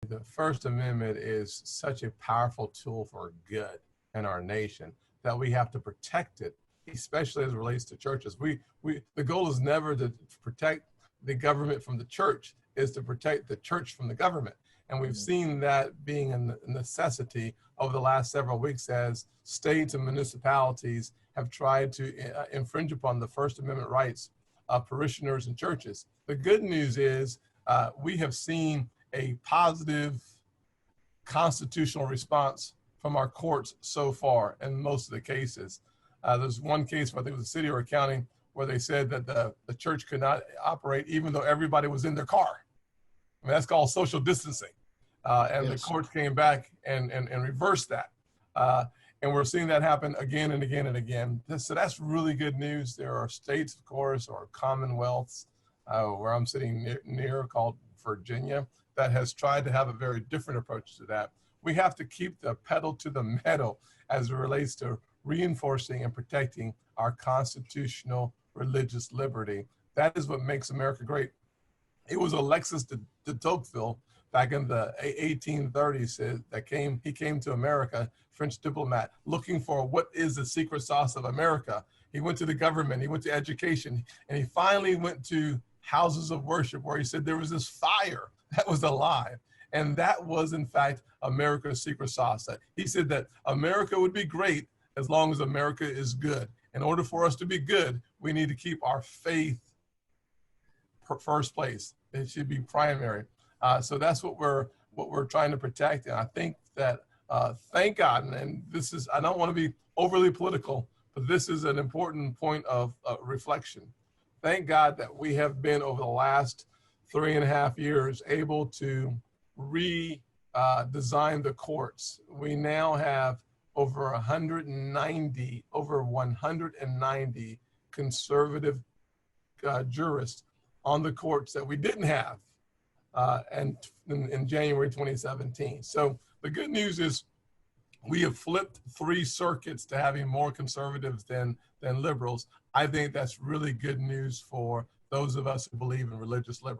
the First Amendment is such a powerful tool for good in our nation that we have to protect it, especially as it relates to churches. The goal is never to protect the government from the church, is to protect the church from the government. And we've seen that being a necessity over the last several weeks as states and municipalities have tried to infringe upon the First Amendment rights of parishioners and churches. The good news is we have seen a positive constitutional response from our courts so far in most of the cases. There's one case, I think it was a city or a county, where they said that the church could not operate even though everybody was in their car. I mean, that's called social distancing. And yes, the courts came back and reversed that. And we're seeing that happen again and again and again. So that's really good news. There are states, of course, or commonwealths where I'm sitting near called Virginia that has tried to have a very different approach to that. We have to keep the pedal to the metal as it relates to reinforcing and protecting our constitutional religious liberty. That is what makes America great. It was Alexis de Tocqueville back in the 1830s he came to America, French diplomat, looking for what is the secret sauce of America. He went to the government, he went to education, and he finally went to houses of worship where he said there was this fire that was alive. And that was, in fact, America's secret sauce. He said that America would be great as long as America is good. In order for us to be good, we need to keep our faith first place. It should be primary. So that's what we're trying to protect. And I think that, thank God, and this is, I don't want to be overly political, but this is an important point of reflection. Thank God that we have been, over the last 3.5 years, able to redesign the courts. We now have over 190 conservative jurists on the courts that we didn't have in January 2017. So the good news is we have flipped 3 circuits to having more conservatives than liberals. I think that's really good news for those of us who believe in religious liberty.